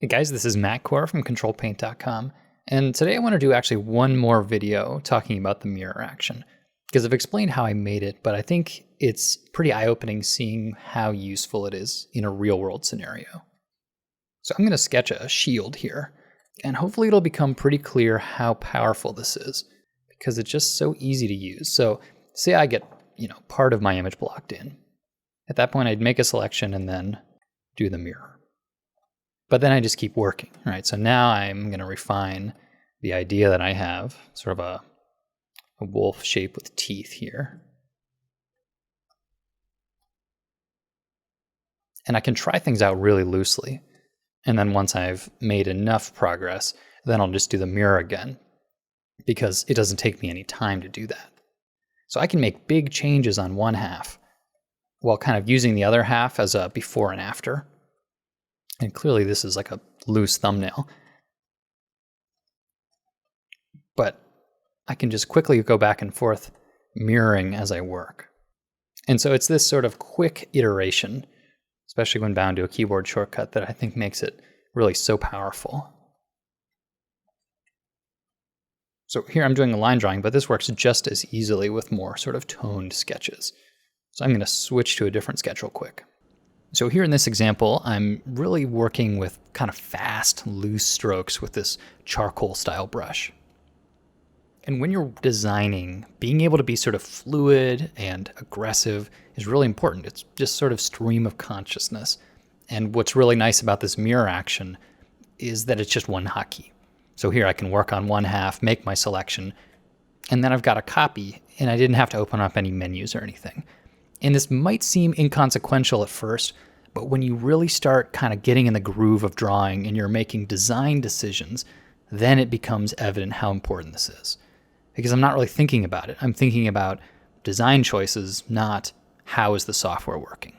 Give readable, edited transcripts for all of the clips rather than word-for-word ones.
Hey guys, this is Matt Core from Ctrl+Paint.com, and today I want to do actually one more video talking about the mirror action, because I've explained how I made it, but I think it's pretty eye-opening seeing how useful it is in a real-world scenario. So I'm going to sketch a shield here, and hopefully it'll become pretty clear how powerful this is, because it's just so easy to use. So say I get, part of my image blocked in. At that point, I'd make a selection and then do the mirror. But then I just keep working, right? So now I'm going to refine the idea that I have, sort of a wolf shape with teeth here. And I can try things out really loosely. And then once I've made enough progress, then I'll just do the mirror again, because it doesn't take me any time to do that. So I can make big changes on one half while kind of using the other half as a before and after. And clearly this is like a loose thumbnail. But I can just quickly go back and forth mirroring as I work. And so it's this sort of quick iteration, especially when bound to a keyboard shortcut, that I think makes it really so powerful. So here I'm doing a line drawing, but this works just as easily with more sort of toned sketches. So I'm going to switch to a different sketch real quick. So here in this example, I'm really working with kind of fast, loose strokes with this charcoal style brush. And when you're designing, being able to be sort of fluid and aggressive is really important. It's just sort of stream of consciousness. And what's really nice about this mirror action is that it's just one hotkey. So here I can work on one half, make my selection, and then I've got a copy, and I didn't have to open up any menus or anything. And this might seem inconsequential at first, but when you really start kind of getting in the groove of drawing and you're making design decisions, then it becomes evident how important this is. Because I'm not really thinking about it. I'm thinking about design choices, not how is the software working.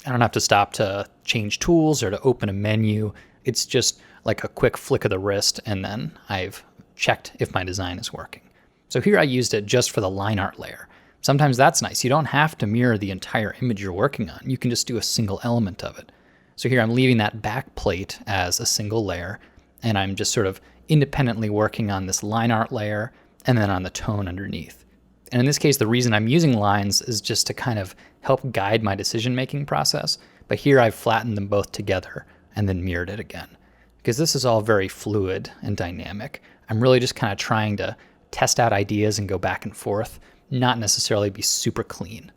I don't have to stop to change tools or to open a menu. It's just like a quick flick of the wrist, and then I've checked if my design is working. So here I used it just for the line art layer. Sometimes that's nice. You don't have to mirror the entire image you're working on. You can just do a single element of it. So here I'm leaving that back plate as a single layer, and I'm just sort of independently working on this line art layer and then on the tone underneath. And in this case, the reason I'm using lines is just to kind of help guide my decision-making process. But here I've flattened them both together and then mirrored it again. Because this is all very fluid and dynamic. I'm really just kind of trying to test out ideas and go back and forth, not necessarily be super clean.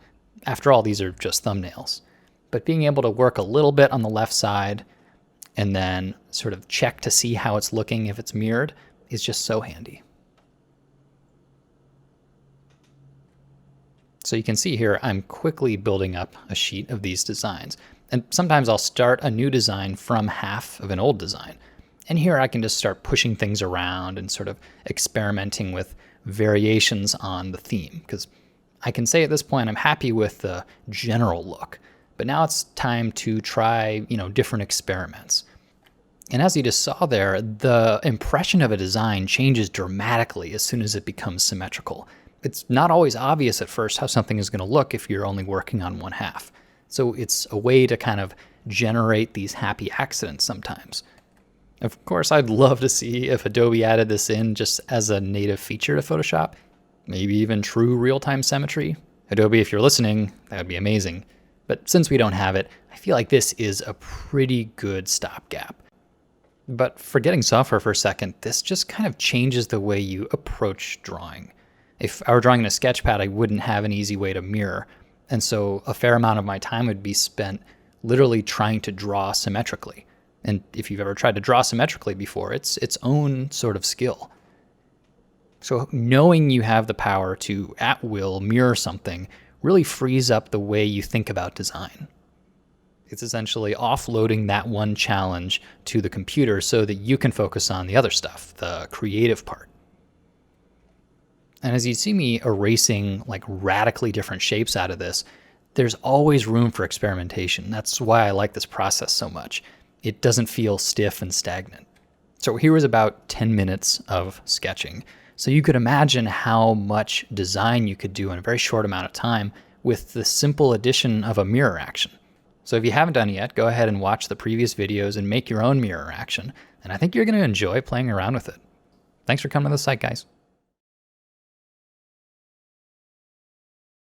After all, these are just thumbnails. But being able to work a little bit on the left side and then sort of check to see how it's looking if it's mirrored is just so handy. So you can see here, I'm quickly building up a sheet of these designs. And sometimes I'll start a new design from half of an old design. And here I can just start pushing things around and sort of experimenting with variations on the theme, because I can say at this point I'm happy with the general look, but now it's time to try, different experiments. And as you just saw there, the impression of a design changes dramatically as soon as it becomes symmetrical. It's not always obvious at first how something is going to look if you're only working on one half. So it's a way to kind of generate these happy accidents sometimes. Of course, I'd love to see if Adobe added this in just as a native feature to Photoshop, maybe even true real-time symmetry. Adobe, if you're listening, that would be amazing. But since we don't have it, I feel like this is a pretty good stopgap. But forgetting software for a second, this just kind of changes the way you approach drawing. If I were drawing in a sketchpad, I wouldn't have an easy way to mirror. And so a fair amount of my time would be spent literally trying to draw symmetrically. And if you've ever tried to draw symmetrically before, it's its own sort of skill. So knowing you have the power to, at will, mirror something really frees up the way you think about design. It's essentially offloading that one challenge to the computer so that you can focus on the other stuff, the creative part. And as you see me erasing like radically different shapes out of this, there's always room for experimentation. That's why I like this process so much. It doesn't feel stiff and stagnant. So here was about 10 minutes of sketching. So you could imagine how much design you could do in a very short amount of time with the simple addition of a mirror action. So if you haven't done it yet, go ahead and watch the previous videos and make your own mirror action. And I think you're going to enjoy playing around with it. Thanks for coming to the site, guys.